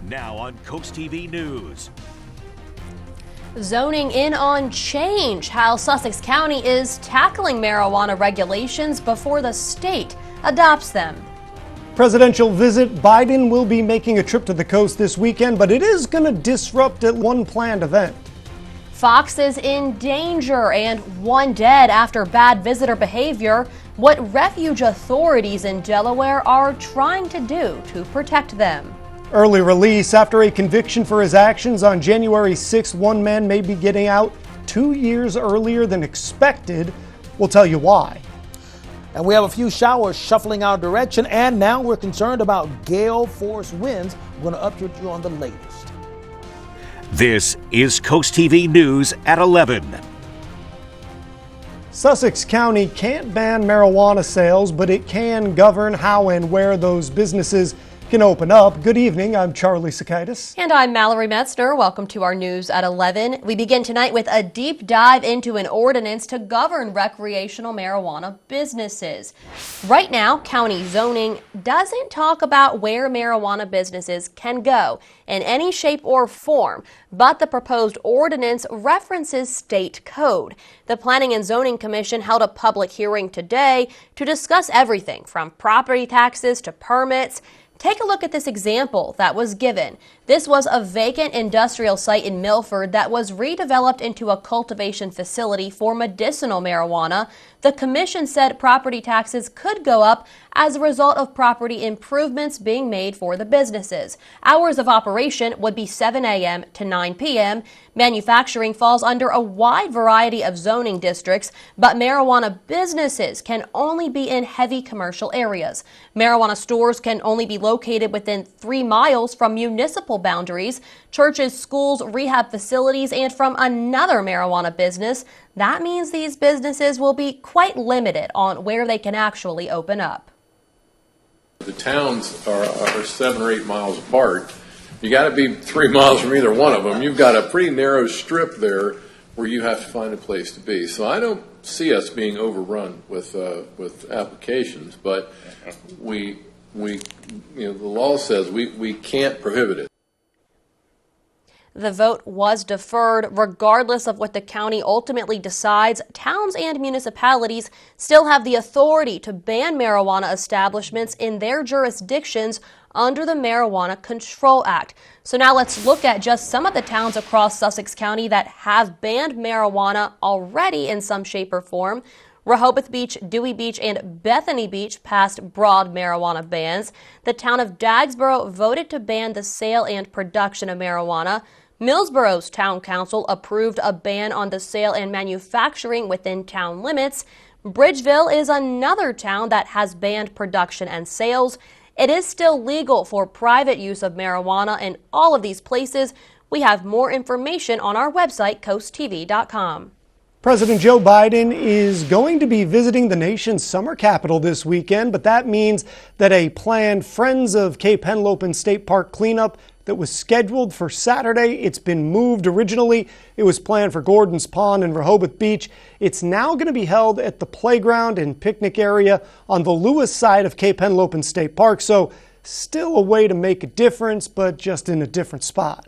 Now on Coast TV News. Zoning in on change, how Sussex County is tackling marijuana regulations before the state adopts them. Presidential visit. Biden will be making a trip to the coast this weekend, but it is going to disrupt at one planned event. Fox is in danger and one dead after bad visitor behavior. What refuge authorities in Delaware are trying to do to protect them. Early release. After a conviction for his actions on January 6th, one man may be getting out 2 years earlier than expected. We'll tell you why. And we have a few showers shuffling our direction, and now we're concerned about gale force winds. We're going to update you on the latest. This is Coast TV News at 11. Sussex County can't ban marijuana sales, but it can govern how and where those businesses can open up. Good evening, I'm Charlie Sakaitis. And I'm Mallory Metzner. Welcome to our news at 11. We begin tonight with a deep dive into an ordinance to govern recreational marijuana businesses. Right now, county zoning doesn't talk about where marijuana businesses can go in any shape or form, but the proposed ordinance references state code. The Planning and Zoning Commission held a public hearing today to discuss everything from property taxes to permits. Take a look at this example that was given. This was a vacant industrial site in Milford that was redeveloped into a cultivation facility for medicinal marijuana. The commission said property taxes could go up as a result of property improvements being made for the businesses. Hours of operation would be 7 a.m. to 9 p.m. Manufacturing falls under a wide variety of zoning districts, but marijuana businesses can only be in heavy commercial areas. Marijuana stores can only be located within 3 miles from municipal boundaries, churches, schools, rehab facilities, and from another marijuana business. That means these businesses will be quite limited on where they can actually open up. The towns are 7 or 8 miles apart. You got to be 3 miles from either one of them. You've got a pretty narrow strip there where you have to find a place to be. So I don't see us being overrun with applications, but the law says we can't prohibit it. The vote was deferred. Regardless of what the county ultimately decides, towns and municipalities still have the authority to ban marijuana establishments in their jurisdictions under the Marijuana Control Act. So now let's look at just some of the towns across Sussex County that have banned marijuana already in some shape or form. Rehoboth Beach, Dewey Beach, and Bethany Beach passed broad marijuana bans. The town of Dagsboro voted to ban the sale and production of marijuana. Millsboro's town council approved a ban on the sale and manufacturing within town limits. Bridgeville is another town that has banned production and sales. It is still legal for private use of marijuana in all of these places. We have more information on our website, coasttv.com. President Joe Biden is going to be visiting the nation's summer capital this weekend, but that means that a planned Friends of Cape Henlopen State Park cleanup that was scheduled for Saturday, it's been moved. Originally, it was planned for Gordon's Pond and Rehoboth Beach. It's now going to be held at the playground and picnic area on the Lewis side of Cape Henlopen State Park. So still a way to make a difference, but just in a different spot.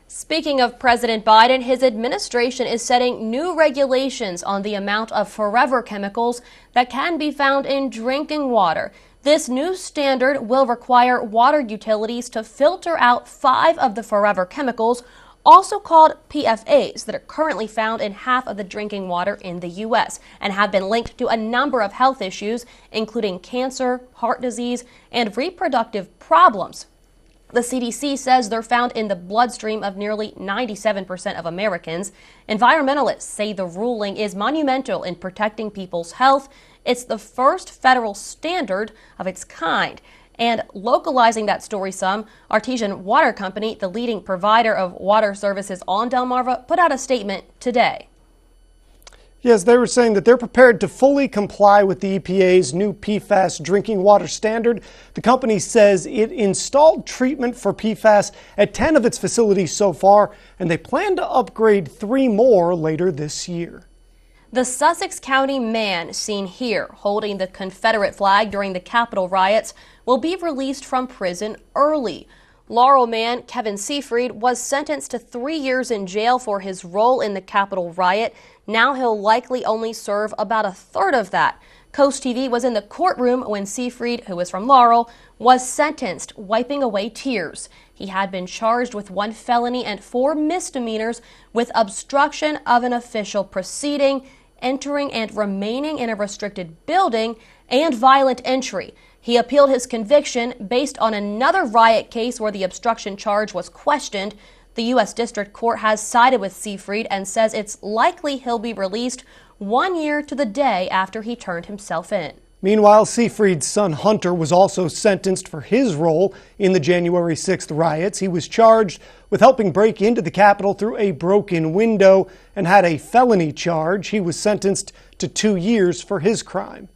Speaking of President Biden, his administration is setting new regulations on the amount of forever chemicals that can be found in drinking water. This new standard will require water utilities to filter out 5 of the forever chemicals, also called PFAs, that are currently found in half of the drinking water in the U.S. and have been linked to a number of health issues, including cancer, heart disease, and reproductive problems. The CDC says they're found in the bloodstream of nearly 97% of Americans. Environmentalists say the ruling is monumental in protecting people's health. It's the first federal standard of its kind. And localizing that story some, Artesian Water Company, the leading provider of water services on Delmarva, put out a statement today. Yes, they were saying that they're prepared to fully comply with the EPA's new PFAS drinking water standard. The company says it installed treatment for PFAS at 10 of its facilities so far, and they plan to upgrade 3 more later this year. The Sussex County man seen here holding the Confederate flag during the Capitol riots will be released from prison early. Laurel man Kevin Seafried was sentenced to 3 years in jail for his role in the Capitol riot. Now he'll likely only serve about a third of that. Coast TV was in the courtroom when Seafried, who is from Laurel, was sentenced, wiping away tears. He had been charged with 1 felony and 4 misdemeanors with obstruction of an official proceeding, entering and remaining in a restricted building, and violent entry. He appealed his conviction based on another riot case where the obstruction charge was questioned. The U.S. District Court has sided with Seafried and says it's likely he'll be released 1 year to the day after he turned himself in. Meanwhile, Seafried's son Hunter was also sentenced for his role in the January 6th riots. He was charged with helping break into the Capitol through a broken window and had a felony charge. He was sentenced to 2 years for his crime.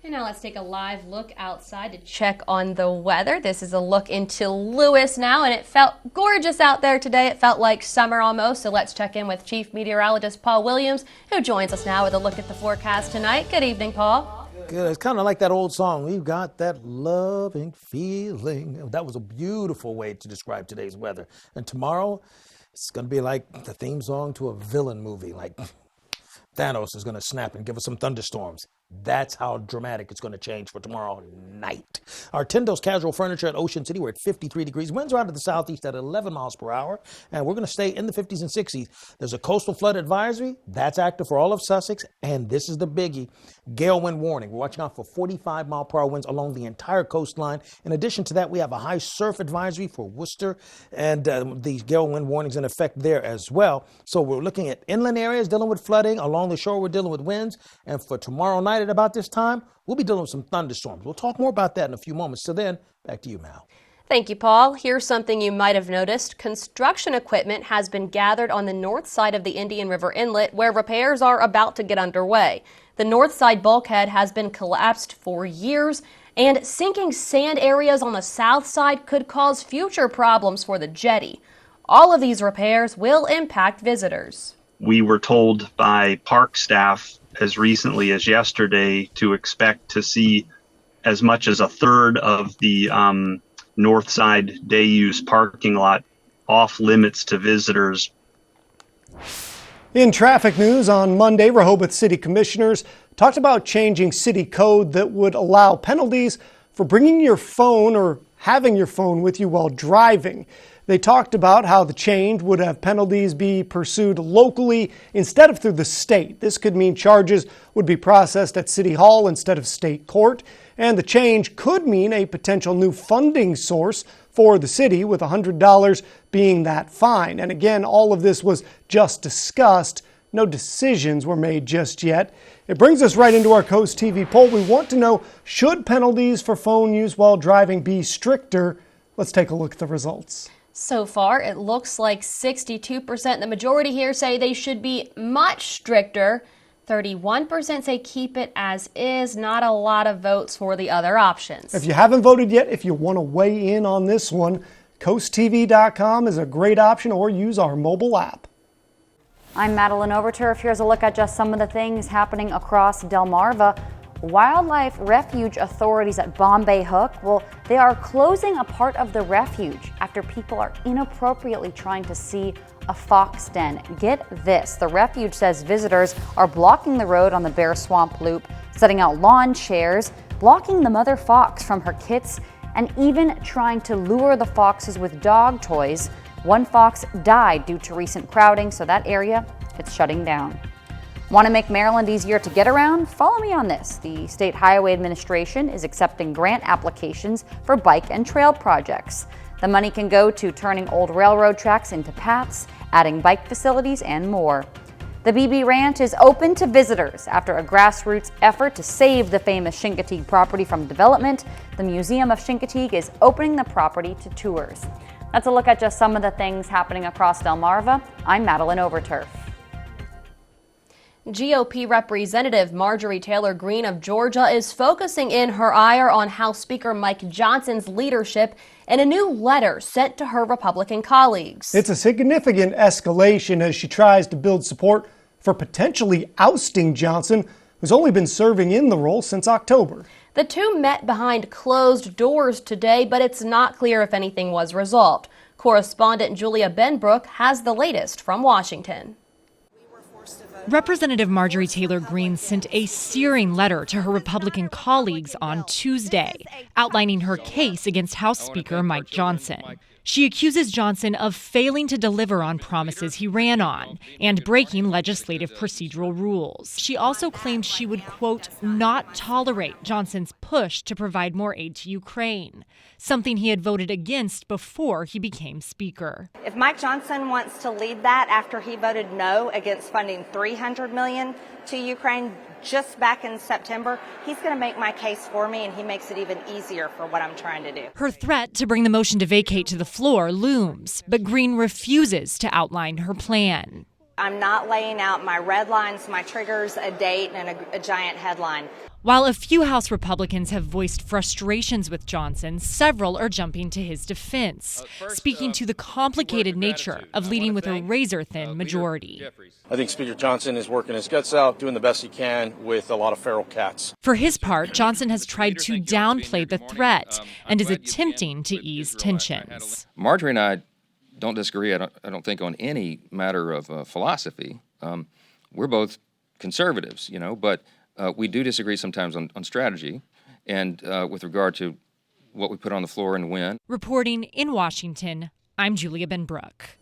And now let's take a live look outside to check on the weather. This is a look into Lewis now, and it felt gorgeous out there today. It felt like summer almost, so let's check in with Chief Meteorologist Paul Williams, who joins us now with a look at the forecast tonight. Good evening, Paul. Good. It's kind of like that old song, "We've got that loving feeling." That was a beautiful way to describe today's weather. And tomorrow, it's going to be like the theme song to a villain movie, like Thanos is going to snap and give us some thunderstorms. That's how dramatic it's going to change for tomorrow night. Our Tendo's Casual Furniture at Ocean City, we're at 53 degrees. Winds are out of the southeast at 11 miles per hour, and we're going to stay in the 50s and 60s. There's a coastal flood advisory. That's active for all of Sussex, and this is the biggie. Gale wind warning. We're watching out for 45-mile-per-hour winds along the entire coastline. In addition to that, we have a high surf advisory for Worcester, and the gale wind warnings in effect there as well. So we're looking at inland areas dealing with flooding. Along the shore, we're dealing with winds. And for tomorrow night at about this time, we'll be dealing with some thunderstorms. We'll talk more about that in a few moments. So then, back to you, Mal. Thank you, Paul. Here's something you might have noticed. Construction equipment has been gathered on the north side of the Indian River Inlet, where repairs are about to get underway. The north side bulkhead has been collapsed for years, and sinking sand areas on the south side could cause future problems for the jetty. All of these repairs will impact visitors. We were told by park staff as recently as yesterday to expect to see as much as a third of the north side day use parking lot off limits to visitors. In traffic news on Monday, Rehoboth City Commissioners talked about changing city code that would allow penalties for bringing your phone or having your phone with you while driving. They talked about how the change would have penalties be pursued locally instead of through the state. This could mean charges would be processed at City Hall instead of state court. And the change could mean a potential new funding source for the city, with $100 being that fine. And again, all of this was just discussed. No decisions were made just yet. It brings us right into our Coast TV poll. We want to know, should penalties for phone use while driving be stricter? Let's take a look at the results. So far, it looks like 62%, the majority here, say they should be much stricter. 31% say keep it as is. Not a lot of votes for the other options. If you haven't voted yet, if you want to weigh in on this one, coasttv.com is a great option, or use our mobile app. I'm Madeline Overturf. Here's a look at just some of the things happening across Delmarva. Wildlife refuge authorities at Bombay Hook, well, they are closing a part of the refuge after people are inappropriately trying to see a fox den. Get this, the refuge says visitors are blocking the road on the Bear Swamp Loop, setting out lawn chairs, blocking the mother fox from her kits, and even trying to lure the foxes with dog toys. One fox died due to recent crowding, so that area, it's shutting down. Want to make Maryland easier to get around? Follow me on this. The State Highway Administration is accepting grant applications for bike and trail projects. The money can go to turning old railroad tracks into paths, adding bike facilities, and more. The BB Ranch is open to visitors after a grassroots effort to save the famous Chincoteague property from development. The Museum of Chincoteague is opening the property to tours. That's a look at just some of the things happening across Delmarva. I'm Madeline Overturf. GOP Representative Marjorie Taylor Greene of Georgia is focusing in her ire on House Speaker Mike Johnson's leadership in a new letter sent to her Republican colleagues. It's a significant escalation as she tries to build support for potentially ousting Johnson, who's only been serving in the role since October. The two met behind closed doors today, but it's not clear if anything was resolved. Correspondent Julia Benbrook has the latest from Washington. Representative Marjorie Taylor Greene sent a searing letter to her Republican colleagues on Tuesday, outlining her case against House Speaker Mike Johnson. She accuses Johnson of failing to deliver on promises he ran on and breaking legislative procedural rules. She also claimed she would, quote, not tolerate Johnson's push to provide more aid to Ukraine, something he had voted against before he became Speaker. If Mike Johnson wants to lead that after he voted no against funding $300 million to Ukraine just back in September, he's going to make my case for me, and he makes it even easier for what I'm trying to do. Her threat to bring the motion to vacate to the floor looms, but Greene refuses to outline her plan. I'm not laying out my red lines, my triggers, a date, and a giant headline. While a few House Republicans have voiced frustrations with Johnson, several are jumping to his defense, speaking to the complicated nature of leading with a razor-thin majority. I think Speaker Johnson is working his guts out, doing the best he can with a lot of feral cats. For his part, Johnson has tried to downplay the threat and is attempting to ease tensions. Marjorie and I don't disagree, I don't think, on any matter of philosophy. We're both conservatives, but we do disagree sometimes on strategy and with regard to what we put on the floor and when. Reporting in Washington, I'm Julia Benbrook.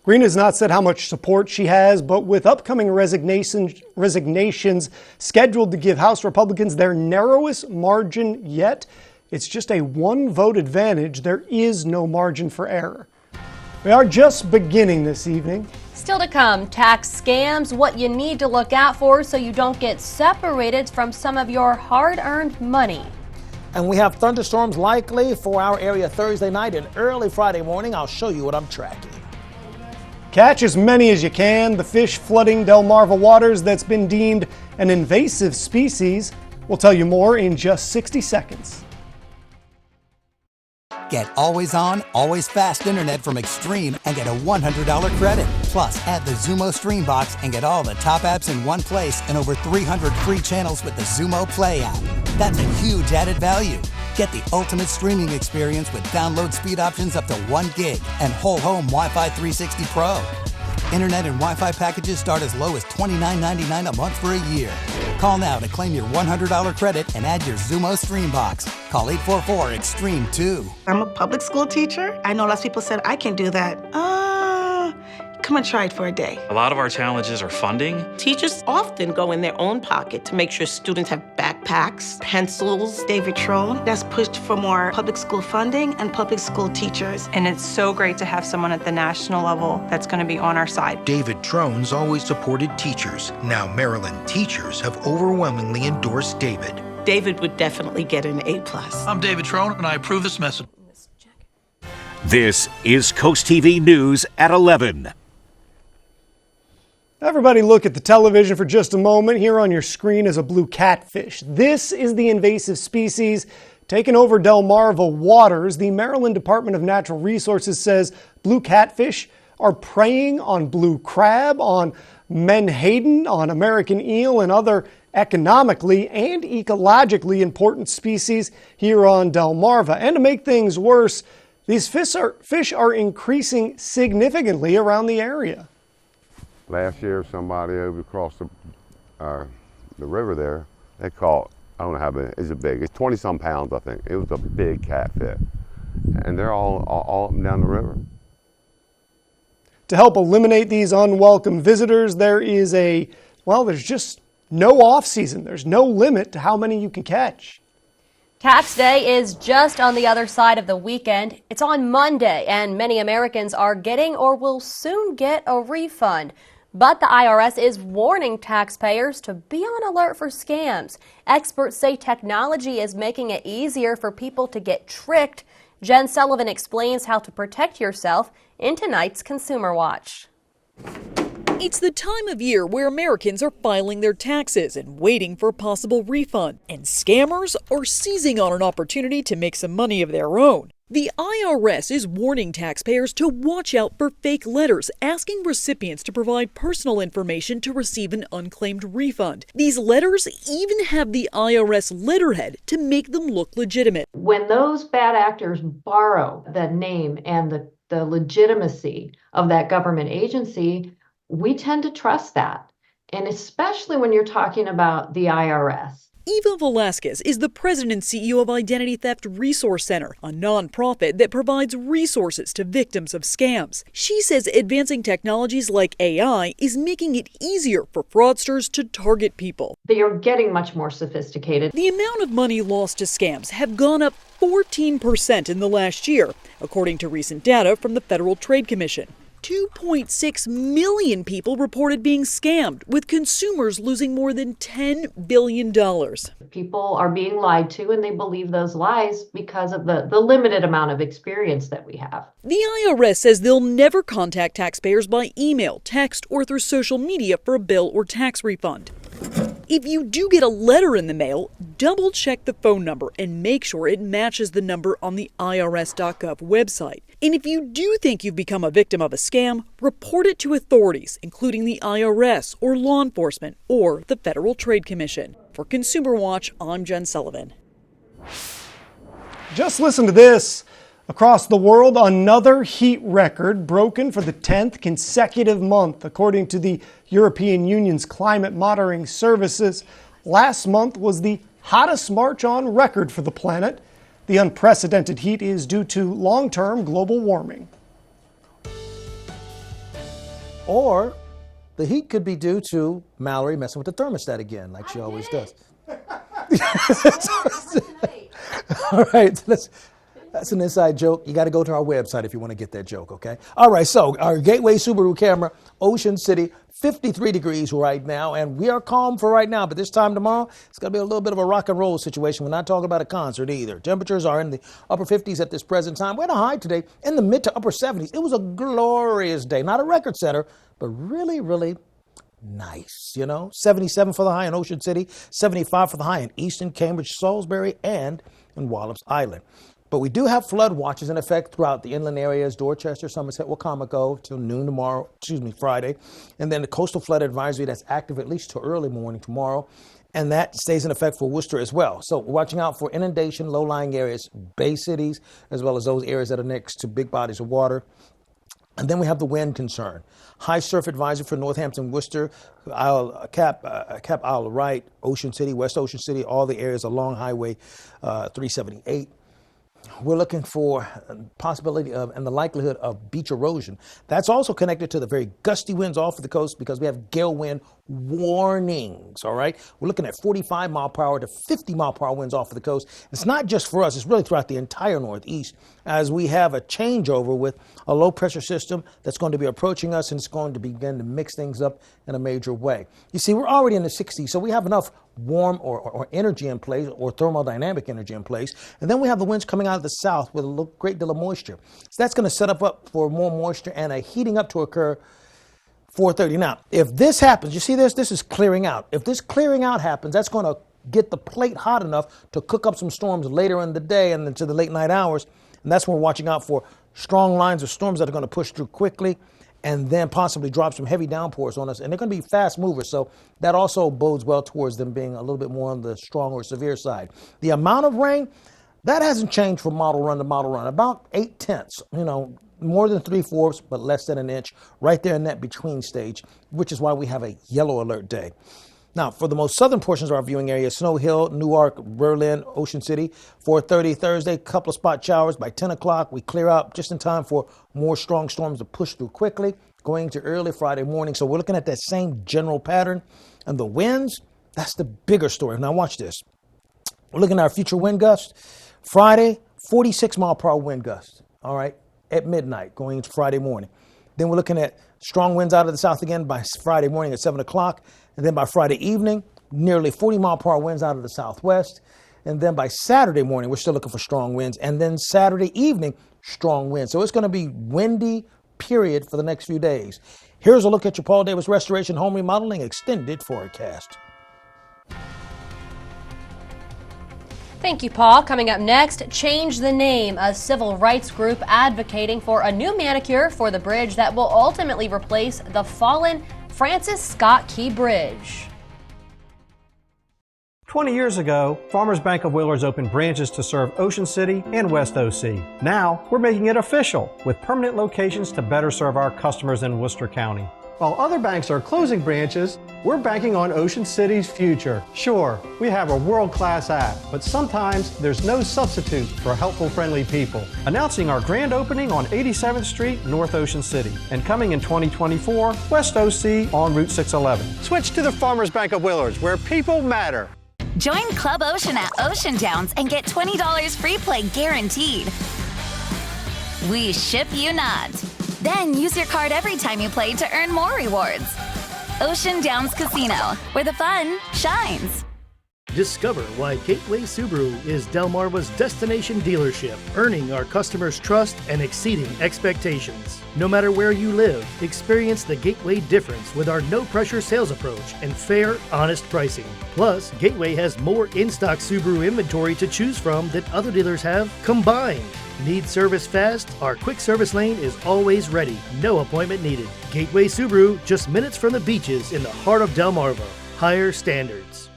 Greene has not said how much support she has, but with upcoming resignations scheduled to give House Republicans their narrowest margin yet, it's just a one-vote advantage. There is no margin for error. We are just beginning this evening. Still to come, tax scams, what you need to look out for so you don't get separated from some of your hard-earned money. And we have thunderstorms likely for our area Thursday night and early Friday morning. I'll show you what I'm tracking. Catch as many as you can. The fish flooding Delmarva waters that's been deemed an invasive species. We'll tell you more in just 60 seconds. Get always on, always fast internet from Extreme and get a $100 credit. Plus, add the Xumo Stream Box and get all the top apps in one place and over 300 free channels with the Xumo Play app. That's a huge added value. Get the ultimate streaming experience with download speed options up to 1 gig and whole home Wi-Fi 360 Pro. Internet and Wi-Fi packages start as low as $29.99 a month for a year. Call now to claim your $100 credit and add your Xumo Stream Box. Call 844-EXTREME2. I'm a public school teacher. I know lots of people said, I can do that. Come and try it for a day. A lot of our challenges are funding. Teachers often go in their own pocket to make sure students have backpacks, pencils. David Trone, that's pushed for more public school funding and public school teachers. And it's so great to have someone at the national level that's going to be on our side. David Trone's always supported teachers. Now Maryland teachers have overwhelmingly endorsed David. David would definitely get an A+. I'm David Trone, and I approve this message. This is Coast TV News at 11. Everybody look at the television for just a moment. Here on your screen is a blue catfish. This is the invasive species taking over Delmarva waters. The Maryland Department of Natural Resources says blue catfish are preying on blue crab, on menhaden, on American eel, and other economically and ecologically important species here on Delmarva. And to make things worse, these fish are increasing significantly around the area. Last year, somebody over across the river there, they caught, I don't know how big, it's big, it's 20-some pounds, I think. It was a big catfish. And they're all up and down the river. To help eliminate these unwelcome visitors, there's just no off-season. There's no limit to how many you can catch. Tax day is just on the other side of the weekend. It's on Monday, and many Americans are getting or will soon get a refund. But the IRS is warning taxpayers to be on alert for scams. Experts say technology is making it easier for people to get tricked. Jen Sullivan explains how to protect yourself in tonight's Consumer Watch. It's the time of year where Americans are filing their taxes and waiting for a possible refund, and scammers are seizing on an opportunity to make some money of their own. The IRS is warning taxpayers to watch out for fake letters asking recipients to provide personal information to receive an unclaimed refund. These letters even have the IRS letterhead to make them look legitimate. When those bad actors borrow the name and the legitimacy of that government agency, we tend to trust that. And especially when you're talking about the IRS. Eva Velasquez is the president and CEO of Identity Theft Resource Center, a nonprofit that provides resources to victims of scams. She says advancing technologies like AI is making it easier for fraudsters to target people. They are getting much more sophisticated. The amount of money lost to scams have gone up 14% in the last year, according to recent data from the Federal Trade Commission. 2.6 million people reported being scammed, with consumers losing more than $10 billion. People are being lied to, and they believe those lies because of the limited amount of experience that we have. The IRS says they'll never contact taxpayers by email, text, or through social media for a bill or tax refund. If you do get a letter in the mail, double check the phone number and make sure it matches the number on the IRS.gov website. And if you do think you've become a victim of a scam, report it to authorities, including the IRS or law enforcement or the Federal Trade Commission. For Consumer Watch, I'm Jen Sullivan. Just listen to this. Across the world, another heat record broken for the 10th consecutive month, according to the European Union's climate monitoring services. Last month was the hottest March on record for the planet. The unprecedented heat is due to long-term global warming. Or the heat could be due to Mallory messing with the thermostat again, like she always does. All right, that's an inside joke. You got to go to our website if you want to get that joke, okay? All right, so our Gateway Subaru camera, Ocean City, 53 degrees right now, and we are calm for right now, but this time tomorrow, it's going to be a little bit of a rock and roll situation. We're not talking about a concert either. Temperatures are in the upper 50s at this present time. We had a high today in the mid to upper 70s. It was a glorious day. Not a record setter, but really, really nice, 77 for the high in Ocean City, 75 for the high in Easton, Cambridge, Salisbury, and in Wallops Island. But we do have flood watches in effect throughout the inland areas, Dorchester, Somerset, Wacomico, till noon Friday. And then the coastal flood advisory that's active at least till early morning tomorrow. And that stays in effect for Worcester as well. So we're watching out for inundation, low-lying areas, bay cities, as well as those areas that are next to big bodies of water. And then we have the wind concern. High surf advisory for Northampton, Worcester, Cap Isle of Wight, Ocean City, West Ocean City, all the areas along Highway 378. We're looking for possibility of and the likelihood of beach erosion. That's also connected to the very gusty winds off of the coast because we have gale wind warnings, all right? We're looking at 45 mile per hour to 50 mile per hour winds off of the coast. It's not just for us, it's really throughout the entire Northeast as we have a changeover with a low pressure system that's going to be approaching us and it's going to begin to mix things up in a major way. You see, we're already in the 60s, so we have enough warm or energy in place or thermodynamic energy in place. And then we have the winds coming out of the south with a great deal of moisture. So that's going to set up for more moisture and a heating up to occur 4:30. Now, if this happens, you see this is clearing out. If this clearing out happens, that's going to get the plate hot enough to cook up some storms later in the day and into the late night hours. And that's when we're watching out for strong lines of storms that are going to push through quickly and then possibly drop some heavy downpours on us. And they're going to be fast movers. So that also bodes well towards them being a little bit more on the strong or severe side. The amount of rain, that hasn't changed from model run to model run. About 0.8, more than 3/4, but less than an inch, right there in that between stage, which is why we have a yellow alert day. Now, for the most southern portions of our viewing area, Snow Hill, Newark, Berlin, Ocean City, 4:30 Thursday, couple of spot showers. By 10 o'clock, we clear out just in time for more strong storms to push through quickly, going to early Friday morning. So we're looking at that same general pattern. And the winds, that's the bigger story. Now watch this. We're looking at our future wind gusts. Friday, 46 mile per hour wind gusts, all right, at midnight, going into Friday morning. Then we're looking at strong winds out of the south again by Friday morning at 7 o'clock. And then by Friday evening, nearly 40 mile per hour winds out of the southwest. And then by Saturday morning, we're still looking for strong winds. And then Saturday evening, strong winds. So it's going to be windy, period, for the next few days. Here's a look at your Paul Davis Restoration Home Remodeling Extended Forecast. Thank you, Paul. Coming up next, Change the Name, a civil rights group advocating for a new manicure for the bridge that will ultimately replace the fallen Francis Scott Key Bridge. 20 years ago, Farmers Bank of Willers opened branches to serve Ocean City and West OC. Now, we're making it official with permanent locations to better serve our customers in Worcester County. While other banks are closing branches, we're banking on Ocean City's future. Sure, we have a world-class app, but sometimes there's no substitute for helpful, friendly people. Announcing our grand opening on 87th Street, North Ocean City, and coming in 2024, West OC on Route 611. Switch to the Farmers Bank of Willers, where people matter. Join Club Ocean at Ocean Downs and get $20 free play guaranteed. We ship you not. Then use your card every time you play to earn more rewards. Ocean Downs Casino, where the fun shines. Discover why Gateway Subaru is Delmarva's destination dealership, earning our customers' trust and exceeding expectations. No matter where you live, experience the Gateway difference with our no-pressure sales approach and fair, honest pricing. Plus, Gateway has more in-stock Subaru inventory to choose from than other dealers have combined. Need service fast? Our quick service lane is always ready. No appointment needed. Gateway Subaru, just minutes from the beaches in the heart of Delmarva. Higher standards.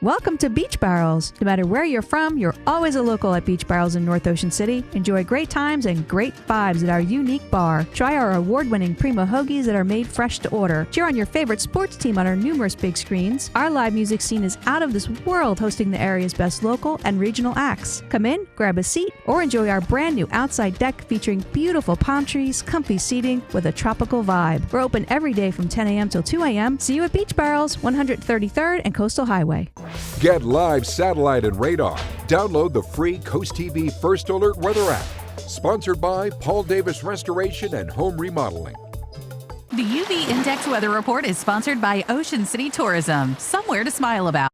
Welcome to Beach Barrels. No matter where you're from, you're always a local at Beach Barrels in North Ocean City. Enjoy great times and great vibes at our unique bar. Try our award-winning Primo Hoagies that are made fresh to order. Cheer on your favorite sports team on our numerous big screens. Our live music scene is out of this world, hosting the area's best local and regional acts. Come in, grab a seat, or enjoy our brand new outside deck featuring beautiful palm trees, comfy seating with a tropical vibe. We're open every day from 10 a.m. till 2 a.m. See you at Beach Barrels, 133rd and Coastal Highway. Get live satellite and radar. Download the free Coast TV First Alert weather app. Sponsored by Paul Davis Restoration and Home Remodeling. The UV Index Weather Report is sponsored by Ocean City Tourism. Somewhere to smile about.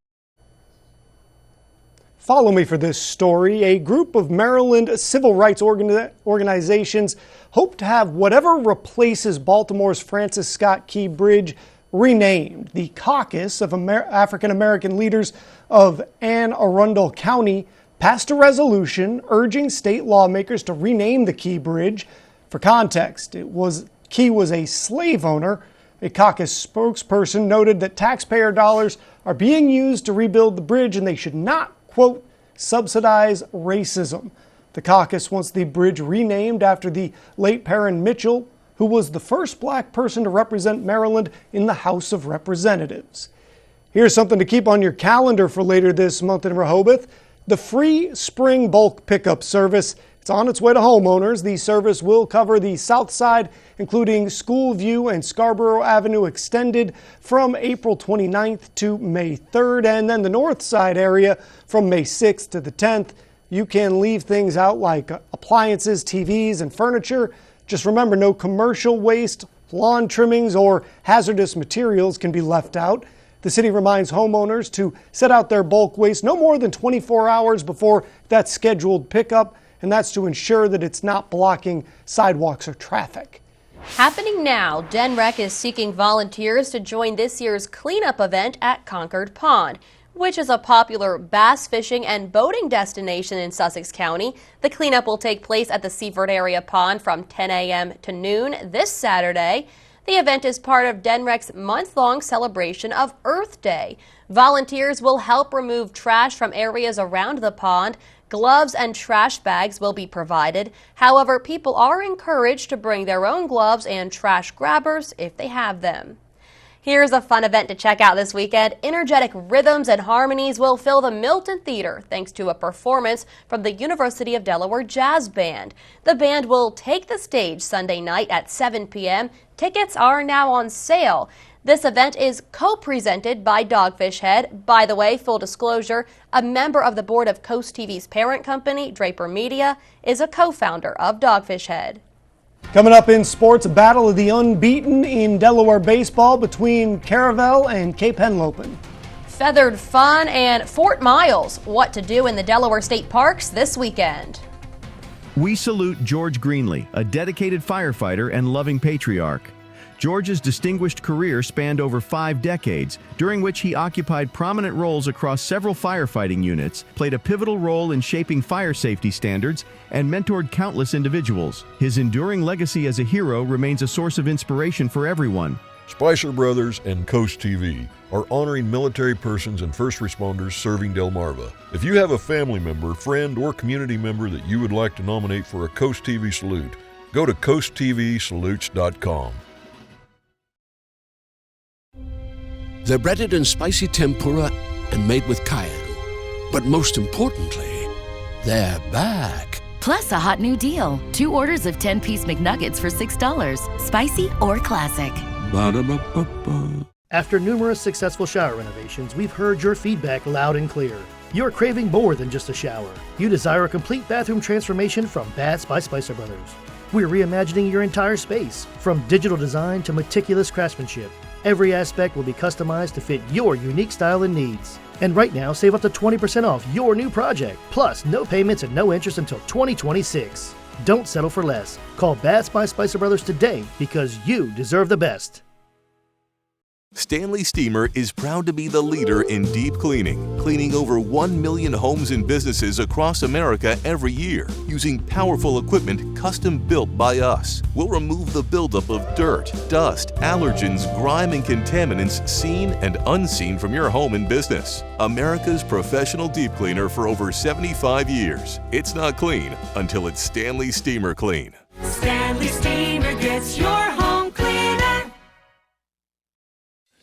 Follow me for this story. A group of Maryland civil rights organizations hope to have whatever replaces Baltimore's Francis Scott Key Bridge renamed. The Caucus of African American Leaders of Anne Arundel County passed a resolution urging state lawmakers to rename the Key Bridge. For context, Key was a slave owner. A caucus spokesperson noted that taxpayer dollars are being used to rebuild the bridge and they should not, quote, subsidize racism. The caucus wants the bridge renamed after the late Perrin Mitchell, who was the first black person to represent Maryland in the House of Representatives. Here's something to keep on your calendar for later this month in Rehoboth. The free spring bulk pickup service. It's on its way to homeowners. The service will cover the south side, including Schoolview and Scarborough Avenue Extended from April 29th to May 3rd, and then the north side area from May 6th to the 10th. You can leave things out like appliances, TVs, and furniture. Just remember, no commercial waste, lawn trimmings, or hazardous materials can be left out. The city reminds homeowners to set out their bulk waste no more than 24 hours before that scheduled pickup, and that's to ensure that it's not blocking sidewalks or traffic. Happening now, DenRec is seeking volunteers to join this year's cleanup event at Concord Pond, which is a popular bass fishing and boating destination in Sussex County. The cleanup will take place at the Seaford Area Pond from 10 a.m. to noon this Saturday. The event is part of DenRec's month-long celebration of Earth Day. Volunteers will help remove trash from areas around the pond. Gloves and trash bags will be provided. However, people are encouraged to bring their own gloves and trash grabbers if they have them. Here's a fun event to check out this weekend. Energetic rhythms and harmonies will fill the Milton Theater thanks to a performance from the University of Delaware Jazz Band. The band will take the stage Sunday night at 7 p.m. Tickets are now on sale. This event is co-presented by Dogfish Head. By the way, full disclosure, a member of the board of Coast TV's parent company, Draper Media, is a co-founder of Dogfish Head. Coming up in sports, a battle of the unbeaten in Delaware baseball between Caravel and Cape Henlopen. Feathered fun and Fort Miles. What to do in the Delaware State Parks this weekend. We salute George Greenlee, a dedicated firefighter and loving patriarch. George's distinguished career spanned over 5 decades, during which he occupied prominent roles across several firefighting units, played a pivotal role in shaping fire safety standards, and mentored countless individuals. His enduring legacy as a hero remains a source of inspiration for everyone. Spicer Brothers and Coast TV are honoring military persons and first responders serving Delmarva. If you have a family member, friend, or community member that you would like to nominate for a Coast TV salute, go to coasttvsalutes.com. They're breaded in spicy tempura and made with cayenne. But most importantly, they're back. Plus a hot new deal. 2 orders of 10-piece McNuggets for $6. Spicy or classic. Ba-da-ba-ba-ba. After numerous successful shower renovations, we've heard your feedback loud and clear. You're craving more than just a shower. You desire a complete bathroom transformation from Baths by Spicer Brothers. We're reimagining your entire space, from digital design to meticulous craftsmanship. Every aspect will be customized to fit your unique style and needs. And right now, save up to 20% off your new project. Plus, no payments and no interest until 2026. Don't settle for less. Call Baths by Spicer Brothers today because you deserve the best. Stanley Steamer is proud to be the leader in deep cleaning, cleaning over 1 million homes and businesses across America every year, using powerful equipment custom built by us. We'll remove the buildup of dirt, dust, allergens, grime, and contaminants seen and unseen from your home and business. America's professional deep cleaner for over 75 years. It's not clean until it's Stanley Steamer Clean. Stanley Steamer gets your home cleaner.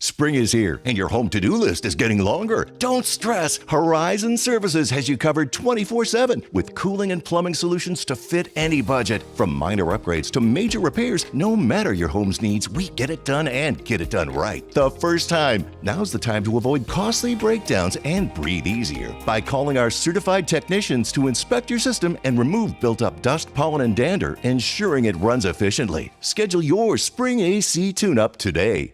Spring is here, and your home to-do list is getting longer. Don't stress. Horizon Services has you covered 24/7 with cooling and plumbing solutions to fit any budget. From minor upgrades to major repairs, no matter your home's needs, we get it done and get it done right the first time. Now's the time to avoid costly breakdowns and breathe easier by calling our certified technicians to inspect your system and remove built-up dust, pollen, and dander, ensuring it runs efficiently. Schedule your spring AC tune-up today.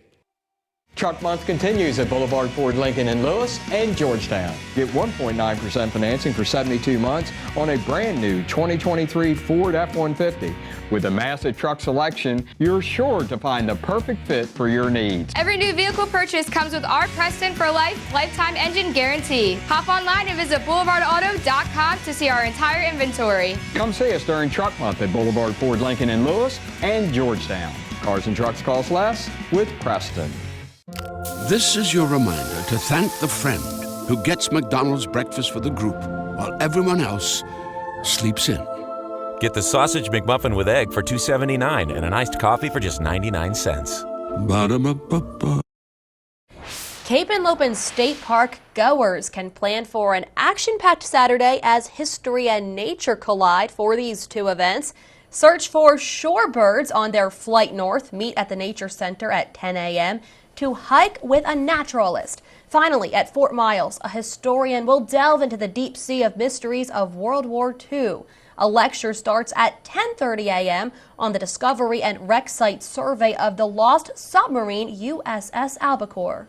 Truck Month continues at Boulevard Ford Lincoln in Lewis and Georgetown. Get 1.9% financing for 72 months on a brand new 2023 Ford F-150. With a massive truck selection, you're sure to find the perfect fit for your needs. Every new vehicle purchase comes with our Preston for Life lifetime engine guarantee. Hop online and visit boulevardauto.com to see our entire inventory. Come see us during Truck Month at Boulevard Ford Lincoln in Lewis and Georgetown. Cars and trucks cost less with Preston. This is your reminder to thank the friend who gets McDonald's breakfast for the group while everyone else sleeps in. Get the sausage McMuffin with egg for $2.79 and an iced coffee for just 99 cents. Ba-da-ba-ba-ba. Cape Henlopen State Park goers can plan for an action-packed Saturday as history and nature collide for these 2 events. Search for shorebirds on their flight north. Meet at the Nature Center at 10 a.m. to hike with a naturalist. Finally, at Fort Miles, a historian will delve into the deep sea of mysteries of World War II. A lecture starts at 10:30 a.m. on the discovery and wreck site survey of the lost submarine USS Albacore.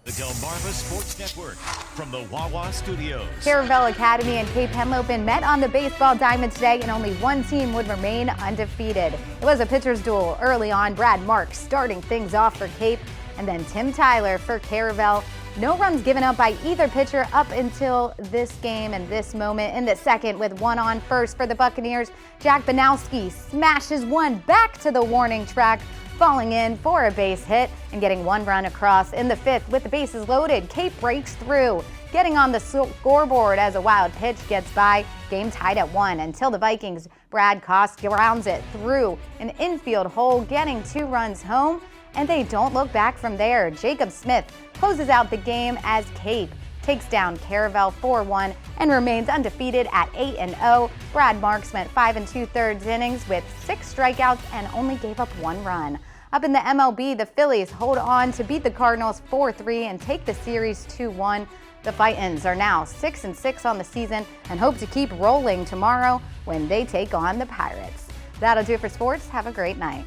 The Delmarva Sports Network from the Wawa Studios. Caravel Academy and Cape Henlopen met on the baseball diamond today, and only one team would remain undefeated. It was a pitcher's duel early on. Brad Marks starting things off for Cape, and then Tim Tyler for Caravel. No runs given up by either pitcher up until this game and this moment. In the second, with one on first for the Buccaneers, Jack Banowski smashes one back to the warning track, falling in for a base hit and getting 1 run across. In the fifth, with the bases loaded, Cape breaks through, getting on the scoreboard as a wild pitch gets by. Game tied at 1 until the Vikings' Brad Koss grounds it through an infield hole, getting 2 runs home, and they don't look back from there. Jacob Smith closes out the game as Cape takes down Caravel 4-1 and remains undefeated at 8-0. Brad Marks spent 5 2/3 innings with 6 strikeouts and only gave up 1 run. Up in the MLB, the Phillies hold on to beat the Cardinals 4-3 and take the series 2-1. The Titans are now 6-6 on the season and hope to keep rolling tomorrow when they take on the Pirates. That'll do it for sports. Have a great night.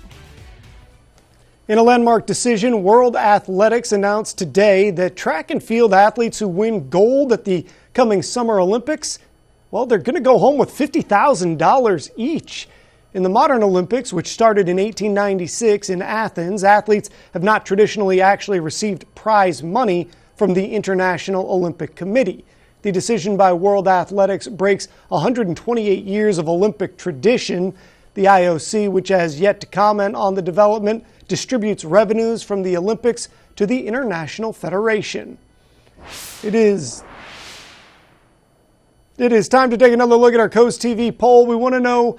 In a landmark decision, World Athletics announced today that track and field athletes who win gold at the coming Summer Olympics, well, they're going to go home with $50,000 each. In the modern Olympics, which started in 1896 in Athens, athletes have not traditionally actually received prize money from the International Olympic Committee. The decision by World Athletics breaks 128 years of Olympic tradition. The IOC, which has yet to comment on the development, distributes revenues from the Olympics to the International Federation. It is time to take another look at our Coast TV poll. We want to know,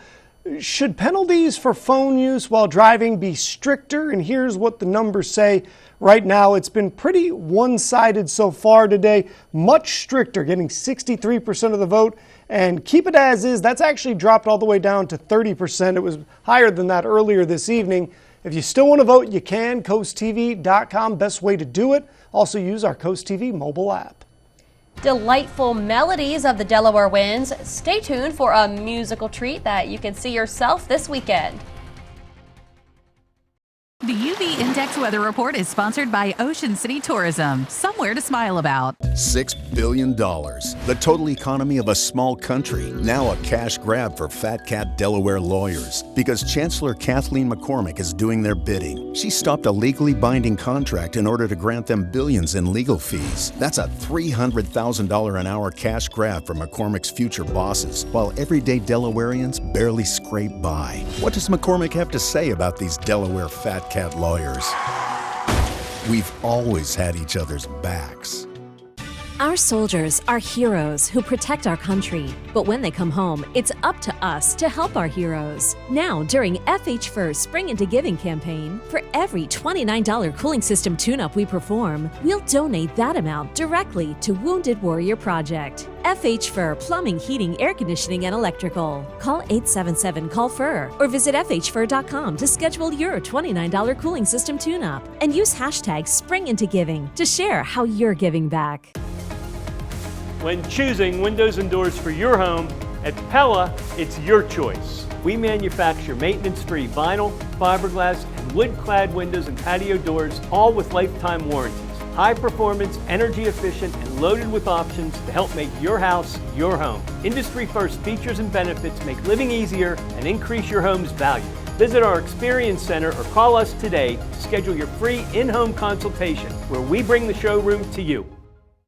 should penalties for phone use while driving be stricter? And here's what the numbers say. Right now, it's been pretty one-sided so far today. Much stricter, getting 63% of the vote. And keep it as is, that's actually dropped all the way down to 30%. It was higher than that earlier this evening. If you still want to vote, you can. CoastTV.com, best way to do it. Also use our Coast TV mobile app. Delightful melodies of the Delaware winds. Stay tuned for a musical treat that you can see yourself this weekend. The UV Index Weather Report is sponsored by Ocean City Tourism. Somewhere to smile about. $6 billion. The total economy of a small country. Now a cash grab for Fat Cat Delaware lawyers. Because Chancellor Kathleen McCormick is doing their bidding. She stopped a legally binding contract in order to grant them billions in legal fees. That's a $300,000 an hour cash grab for McCormick's future bosses, while everyday Delawareans barely scrape by. What does McCormick have to say about these Delaware Fat Cat lawyers? We've always had each other's backs. Our soldiers are heroes who protect our country. But when they come home, it's up to us to help our heroes. Now, during FH Fur's Spring Into Giving campaign, for every $29 cooling system tune-up we perform, we'll donate that amount directly to Wounded Warrior Project. FH Fur Plumbing, Heating, Air Conditioning, and Electrical. Call 877-CALL-FUR or visit FHFur.com to schedule your $29 cooling system tune-up. And use hashtag SpringIntoGiving to share how you're giving back. When choosing windows and doors for your home, at Pella, it's your choice. We manufacture maintenance-free vinyl, fiberglass, and wood-clad windows and patio doors, all with lifetime warranties. High performance, energy efficient, and loaded with options to help make your house your home. Industry first features and benefits make living easier and increase your home's value. Visit our Experience Center or call us today to schedule your free in-home consultation, where we bring the showroom to you.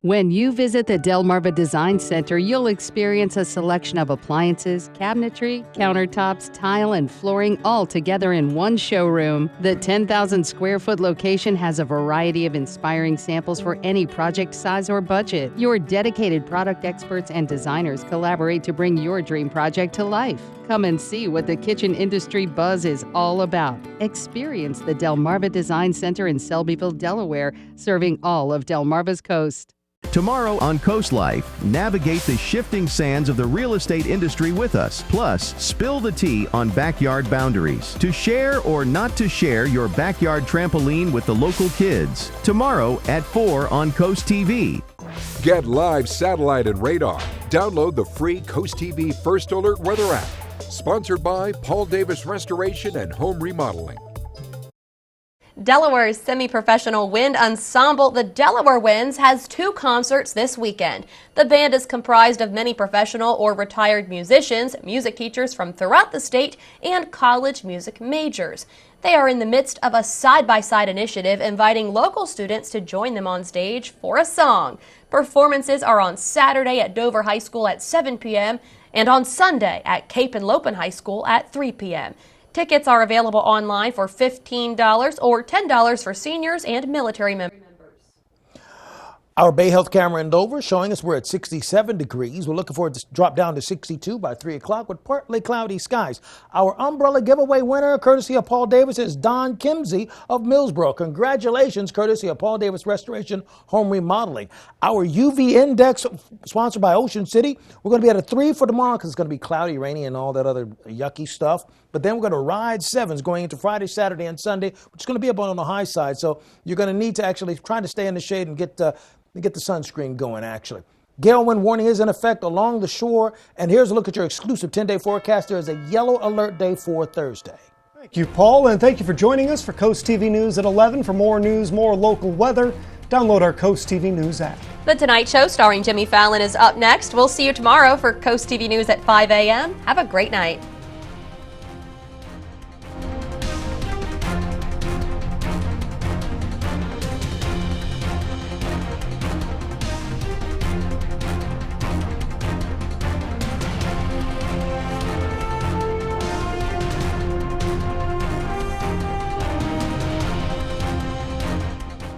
When you visit the Delmarva Design Center, you'll experience a selection of appliances, cabinetry, countertops, tile, and flooring all together in one showroom. The 10,000 square foot location has a variety of inspiring samples for any project size or budget. Your dedicated product experts and designers collaborate to bring your dream project to life. Come and see what the kitchen industry buzz is all about. Experience the Delmarva Design Center in Selbyville, Delaware, serving all of Delmarva's coast. Tomorrow on Coast Life, navigate the shifting sands of the real estate industry with us. Plus, spill the tea on backyard boundaries. To share or not to share your backyard trampoline with the local kids. Tomorrow at 4 on Coast TV. Get live satellite and radar. Download the free Coast TV First Alert weather app. Sponsored by Paul Davis Restoration and Home Remodeling. Delaware's semi-professional wind ensemble, the Delaware Winds, has 2 concerts this weekend. The band is comprised of many professional or retired musicians, music teachers from throughout the state, and college music majors. They are in the midst of a side-by-side initiative inviting local students to join them on stage for a song. Performances are on Saturday at Dover High School at 7 p.m. and on Sunday at Cape and Lopin High School at 3 p.m. Tickets are available online for $15 or $10 for seniors and military members. Our Bay Health camera in Dover showing us we're at 67 degrees. We're looking for it to drop down to 62 by 3 o'clock with partly cloudy skies. Our umbrella giveaway winner, courtesy of Paul Davis, is Don Kimsey of Millsboro. Congratulations, courtesy of Paul Davis Restoration Home Remodeling. Our UV index, sponsored by Ocean City, we're going to be at a 3 for tomorrow because it's going to be cloudy, rainy, and all that other yucky stuff. But then we're going to ride 7s going into Friday, Saturday, and Sunday, which is going to be up on the high side. So you're going to need to actually try to stay in the shade and get the sunscreen going, actually. Gale wind warning is in effect along the shore. And here's a look at your exclusive 10-day forecast. There is a yellow alert day for Thursday. Thank you, Paul, and thank you for joining us for Coast TV News at 11. For more news, more local weather, download our Coast TV News app. The Tonight Show starring Jimmy Fallon is up next. We'll see you tomorrow for Coast TV News at 5 a.m. Have a great night.